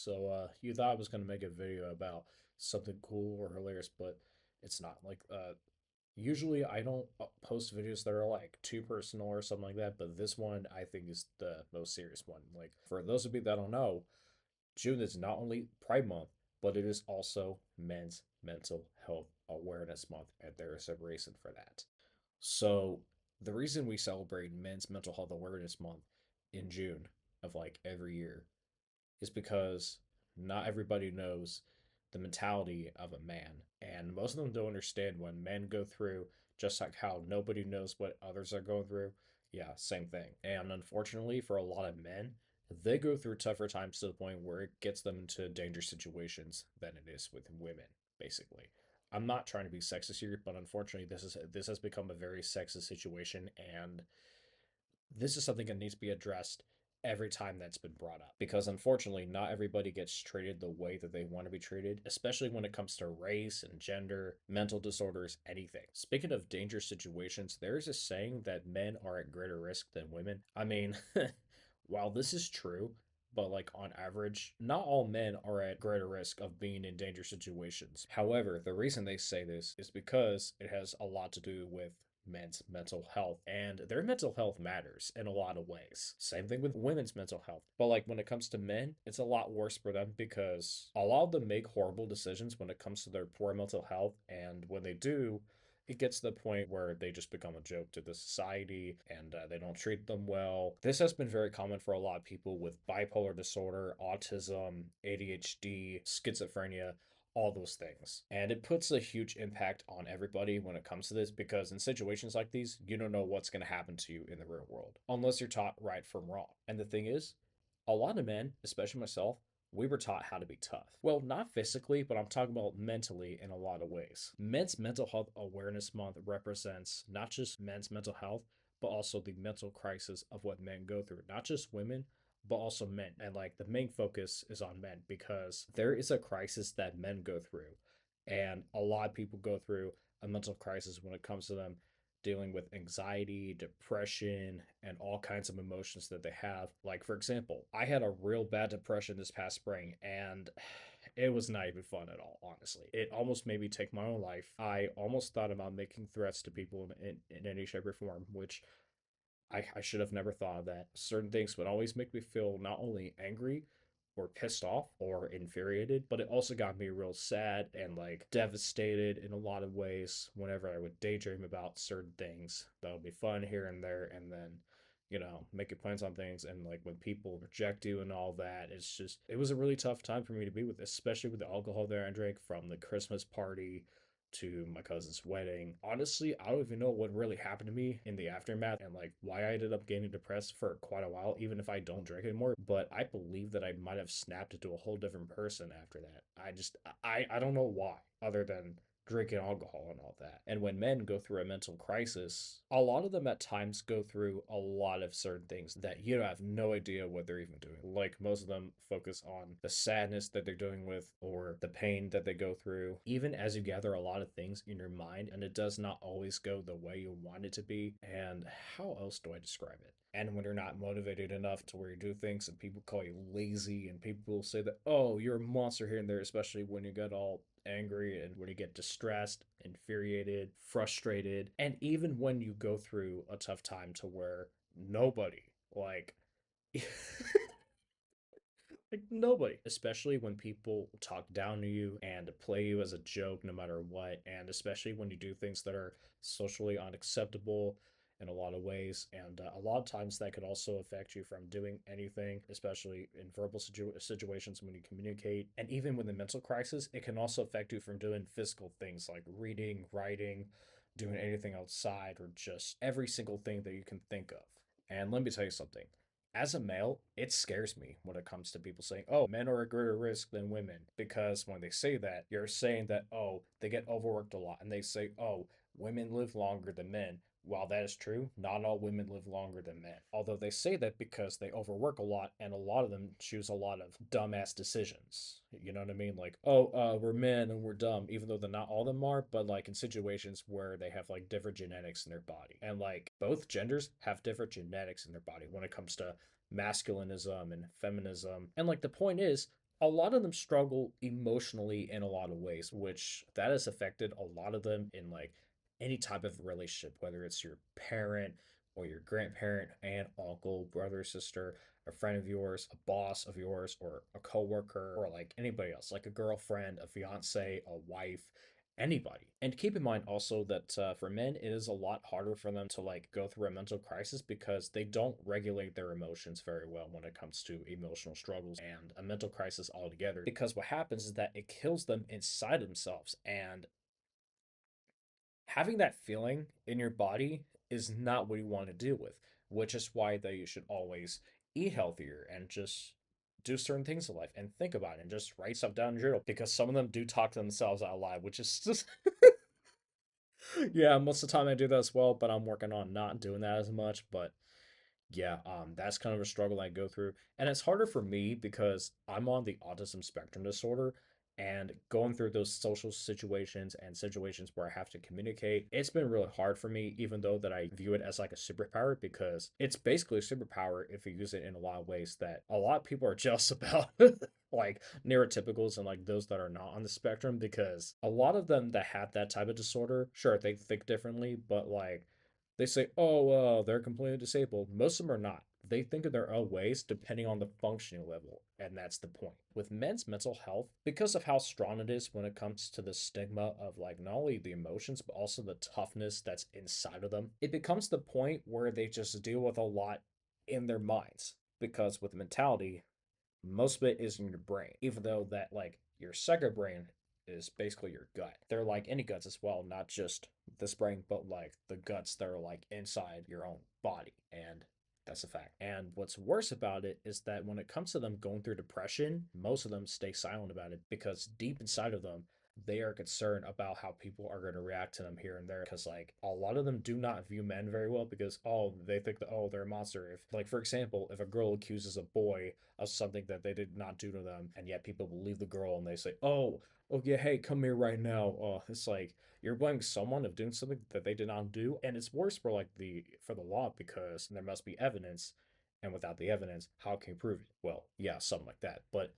So you thought I was gonna make a video about something cool or hilarious, but it's not. Usually I don't post videos that are like too personal or something like that, but this one I think is the most serious one. Like for those of you that don't know, June is not only Pride Month, but it is also Men's Mental Health Awareness Month, and there is a reason for that. So the reason we celebrate Men's Mental Health Awareness Month in June of like every year is because not everybody knows the mentality of a man. And most of them don't understand when men go through, just like how nobody knows what others are going through. Yeah, same thing. And unfortunately, for a lot of men, they go through tougher times to the point where it gets them into dangerous situations than it is with women, basically. I'm not trying to be sexist here, but unfortunately, this has become a very sexist situation, and this is something that needs to be addressed every time that's been brought up because unfortunately not everybody gets treated the way that they want to be treated, especially when it comes to race and gender, mental disorders, anything. Speaking of dangerous situations, there's a saying that men are at greater risk than women. I mean, while this is true, but like on average, not all men are at greater risk of being in dangerous situations. However, the reason they say this is because it has a lot to do with men's mental health, and their mental health matters in a lot of ways. Same thing with women's mental health. But like when it comes to men, it's a lot worse for them because a lot of them make horrible decisions when it comes to their poor mental health, and when they do, it gets to the point where they just become a joke to the society and they don't treat them well. This has been very common for a lot of people with bipolar disorder, autism, ADHD, schizophrenia, all those things. And it puts a huge impact on everybody when it comes to this because in situations like these, you don't know what's going to happen to you in the real world unless you're taught right from wrong. And the thing is, a lot of men, especially myself, we were taught how to be tough. Well, not physically, but I'm talking about mentally in a lot of ways. Men's Mental Health Awareness Month represents not just men's mental health, but also the mental crisis of what men go through. Not just women, but also men. And like the main focus is on men because there is a crisis that men go through. And a lot of people go through a mental crisis when it comes to them dealing with anxiety, depression, and all kinds of emotions that they have. Like, for example, I had a real bad depression this past spring, and it was not even fun at all, honestly. It almost made me take my own life. I almost thought about making threats to people in any shape or form, which I should have never thought of that. Certain things would always make me feel not only angry or pissed off or infuriated, but it also got me real sad and like devastated in a lot of ways whenever I would daydream about certain things that would be fun here and there, and then making plans on things, and like when people reject you and all that, it was a really tough time for me to be with, especially with the alcohol that I drank from the Christmas party to my cousin's wedding. Honestly, I don't even know what really happened to me in the aftermath and like why I ended up getting depressed for quite a while, even if I don't drink anymore. But I believe that I might have snapped into a whole different person after that. I don't know why, other than drinking alcohol and all that. And when men go through a mental crisis, a lot of them at times go through a lot of certain things that you have no idea what they're even doing. Like most of them focus on the sadness that they're dealing with or the pain that they go through, even as you gather a lot of things in your mind, and it does not always go the way you want it to be. And how else do I describe it? And when you're not motivated enough to where you do things and people call you lazy and people say that, oh, you're a monster here and there, especially when you get all angry and when you get distressed, infuriated, frustrated, and even when you go through a tough time to where nobody, like, like nobody, especially when people talk down to you and play you as a joke no matter what, and especially when you do things that are socially unacceptable in a lot of ways. And a lot of times that could also affect you from doing anything, especially in verbal situations when you communicate. And even with a mental crisis, it can also affect you from doing physical things like reading, writing, doing anything outside, or just every single thing that you can think of. And let me tell you something, as a male, it scares me when it comes to people saying, oh, men are at greater risk than women. Because when they say that, you're saying that, oh, they get overworked a lot. And they say, oh, women live longer than men. While that is true, not all women live longer than men. Although they say that because they overwork a lot and a lot of them choose a lot of dumbass decisions. You know what I mean? Like, oh, we're men and we're dumb, even though they're not all of them are, but like in situations where they have like different genetics in their body. And like both genders have different genetics in their body when it comes to masculinism and feminism. And like the point is, a lot of them struggle emotionally in a lot of ways, which that has affected a lot of them in like any type of relationship, whether it's your parent or your grandparent, aunt, uncle, brother, sister, a friend of yours, a boss of yours, or a coworker, or like anybody else, like a girlfriend, a fiance, a wife, anybody. And keep in mind also that for men, it is a lot harder for them to like go through a mental crisis because they don't regulate their emotions very well when it comes to emotional struggles and a mental crisis altogether. Because what happens is that it kills them inside themselves. And having that feeling in your body is not what you want to deal with, which is why that you should always eat healthier and just do certain things in life and think about it and just write stuff down in your journal because some of them do talk to themselves out loud, which is just yeah, most of the time I do that as well, but I'm working on not doing that as much. But yeah, that's kind of a struggle I go through. And it's harder for me because I'm on the autism spectrum disorder and going through those social situations and situations where I have to communicate, it's been really hard for me, even though that I view it as like a superpower because it's basically a superpower if you use it in a lot of ways that a lot of people are jealous about. Like neurotypicals and like those that are not on the spectrum because a lot of them that have that type of disorder, sure, they think differently, but like they say, oh, they're completely disabled. Most of them are not. They think in their own ways depending on the functioning level. And that's the point. With men's mental health, because of how strong it is when it comes to the stigma of like not only the emotions, but also the toughness that's inside of them, it becomes the point where they just deal with a lot in their minds. Because with mentality, most of it is in your brain, even though that like your second brain is basically your gut. They're like any guts as well, not just this brain, but like the guts that are like inside your own body. And that's a fact. And what's worse about it is that when it comes to them going through depression, most of them stay silent about it because deep inside of them, they are concerned about how people are going to react to them here and there because like a lot of them do not view men very well because oh they think that oh they're a monster. If like for example if a girl accuses a boy of something that they did not do to them and yet people believe the girl and they say oh yeah hey come here right now, it's like you're blaming someone of doing something that they did not do. And it's worse for like the law because there must be evidence, and without the evidence how can you prove it? Well yeah, something like that. But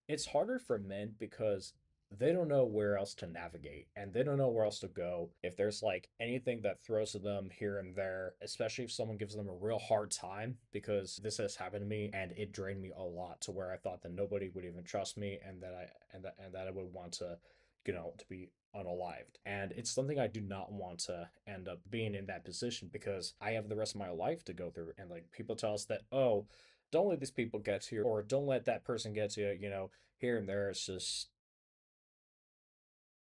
it's harder for men because they don't know where else to navigate and they don't know where else to go if there's like anything that throws to them here and there, especially if someone gives them a real hard time, because this has happened to me and it drained me a lot to where I thought that nobody would even trust me and that I would want to to be unalived. And it's something I do not want to end up being in that position because I have the rest of my life to go through. And like people tell us that, oh, don't let these people get to you or don't let that person get to you, here and there. It's just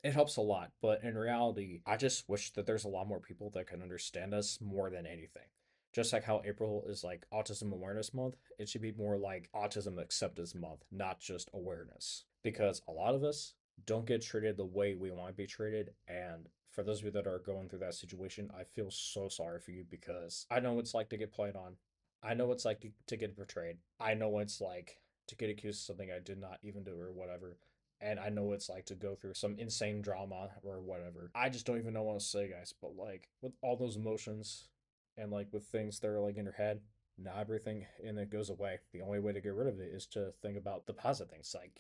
it helps a lot, but in reality I just wish that there's a lot more people that can understand us more than anything. Just like how April is like autism awareness month, it should be more like autism acceptance month, not just awareness, because a lot of us don't get treated the way we want to be treated. And for those of you that are going through that situation, I feel so sorry for you because I know what it's like to get played on. I know what it's like to get betrayed. I know what it's like to get accused of something I did not even do or whatever. And I know what it's like to go through some insane drama or whatever. I just don't even know what to say, guys. But like with all those emotions and like with things that are like in your head, not everything in it goes away. The only way to get rid of it is to think about the positive things, like,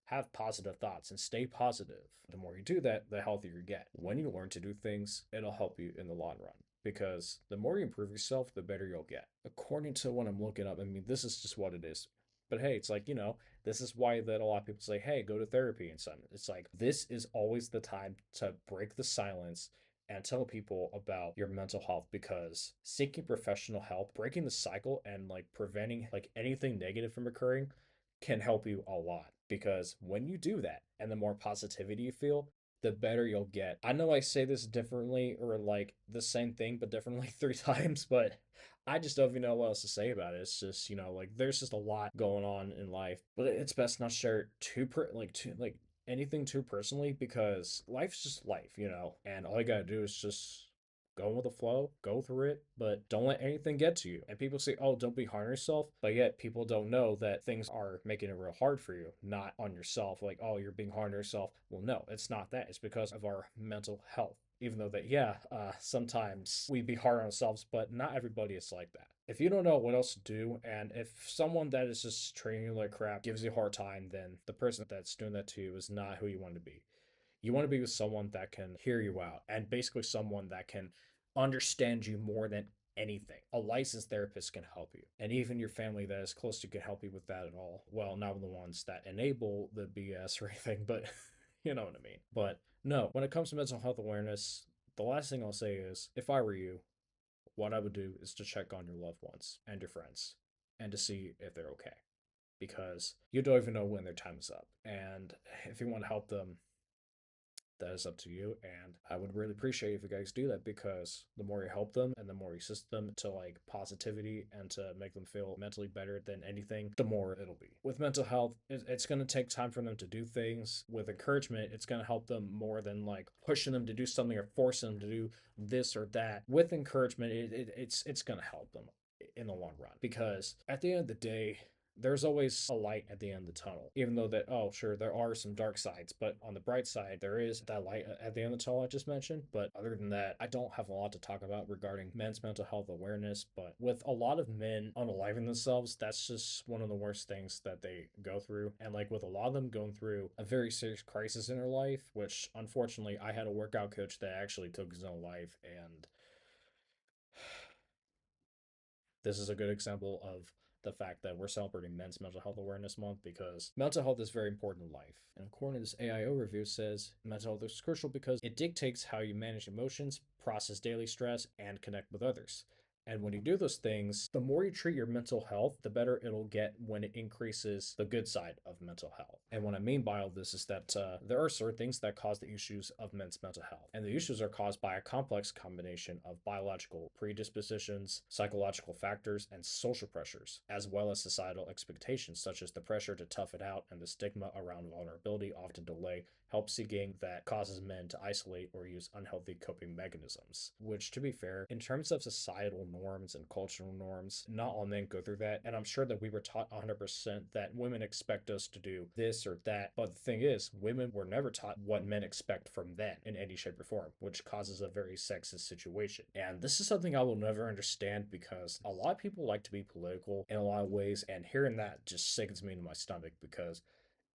have positive thoughts and stay positive. The more you do that, the healthier you get. When you learn to do things, it'll help you in the long run because the more you improve yourself, the better you'll get. According to what I'm looking up, I mean, this is just what it is. But hey, it's like, this is why that a lot of people say, hey, go to therapy and something. It's like, this is always the time to break the silence and tell people about your mental health because seeking professional help, breaking the cycle and like preventing like anything negative from occurring can help you a lot because when you do that and the more positivity you feel, the better you'll get. I know I say this differently or like the same thing but differently 3 times, but I just don't even know what else to say about it. It's just, like there's just a lot going on in life, but it's best not to share too anything too personally because life's just life, and all you gotta do is just go with the flow, go through it, but don't let anything get to you. And people say, oh, don't be hard on yourself, but yet people don't know that things are making it real hard for you, not on yourself. Like, oh, you're being hard on yourself. Well, no, it's not that. It's because of our mental health. Even though that, yeah, sometimes we be hard on ourselves, but not everybody is like that. If you don't know what else to do, and if someone that is just treating you like crap gives you a hard time, then the person that's doing that to you is not who you want to be. You want to be with someone that can hear you out and basically someone that can understand you more than anything. A licensed therapist can help you. And even your family that is close to you can help you with that at all. Well, not the ones that enable the BS or anything, but you know what I mean. But no, when it comes to mental health awareness, the last thing I'll say is if I were you, what I would do is to check on your loved ones and your friends and to see if they're okay because you don't even know when their time is up. And if you want to help them, that is up to you. And I would really appreciate if you guys do that because the more you help them and the more you assist them to like positivity and to make them feel mentally better than anything, the more it'll be. With mental health, it's going to take time for them to do things. With encouragement, it's going to help them more than like pushing them to do something or forcing them to do this or that. With encouragement, it's going to help them in the long run because at the end of the day, there's always a light at the end of the tunnel. Even though that, oh, sure, there are some dark sides, but on the bright side, there is that light at the end of the tunnel I just mentioned. But other than that, I don't have a lot to talk about regarding men's mental health awareness. But with a lot of men unaliving themselves, that's just one of the worst things that they go through. And like with a lot of them going through a very serious crisis in their life, which unfortunately, I had a workout coach that actually took his own life. And this is a good example of the fact that we're celebrating Men's Mental Health Awareness Month because mental health is very important in life. And according to this AIO review, it says mental health is crucial because it dictates how you manage emotions, process daily stress, and connect with others. And when you do those things, the more you treat your mental health, the better it'll get when it increases the good side of mental health. And what I mean by all this is that there are certain things that cause the issues of men's mental health. And the issues are caused by a complex combination of biological predispositions, psychological factors, and social pressures, as well as societal expectations, such as the pressure to tough it out and the stigma around vulnerability often delay help seeking that causes men to isolate or use unhealthy coping mechanisms. Which, to be fair, in terms of societal norms and cultural norms, not all men go through that. And I'm sure that we were taught 100% that women expect us to do this or that. But the thing is, women were never taught what men expect from them in any shape or form, which causes a very sexist situation. And this is something I will never understand because a lot of people like to be political in a lot of ways. And hearing that just sickens me to my stomach because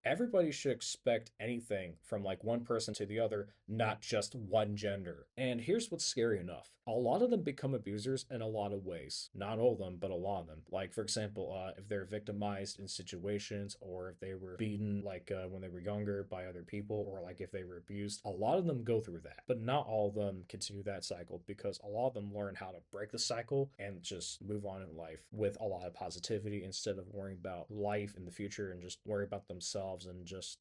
everybody should expect anything from like one person to the other, not just one gender. And here's what's scary enough. A lot of them become abusers in a lot of ways. Not all of them, but a lot of them. Like, for example, if they're victimized in situations or if they were beaten, like when they were younger by other people, or like if they were abused, a lot of them go through that. But not all of them continue that cycle because a lot of them learn how to break the cycle and just move on in life with a lot of positivity instead of worrying about life in the future and just worry about themselves and just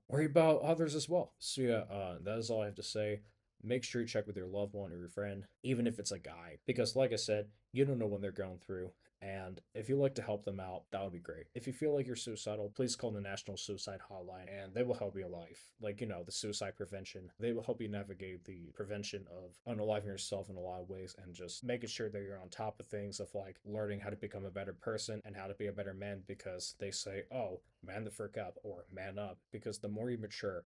worry about others as well. So yeah, that is all I have to say. Make sure you check with your loved one or your friend, even if it's a guy, because like I said, you don't know when they're going through. And if you like to help them out, that would be great. If you feel like you're suicidal, please call the National Suicide Hotline and they will help you in life. Like, the suicide prevention. They will help you navigate the prevention of unaliving yourself in a lot of ways and just making sure that you're on top of things of like learning how to become a better person and how to be a better man because they say, oh, man the frick up or man up. Because the more you mature,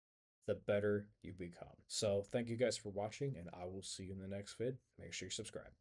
the better you become. So thank you guys for watching and I will see you in the next vid. Make sure you subscribe.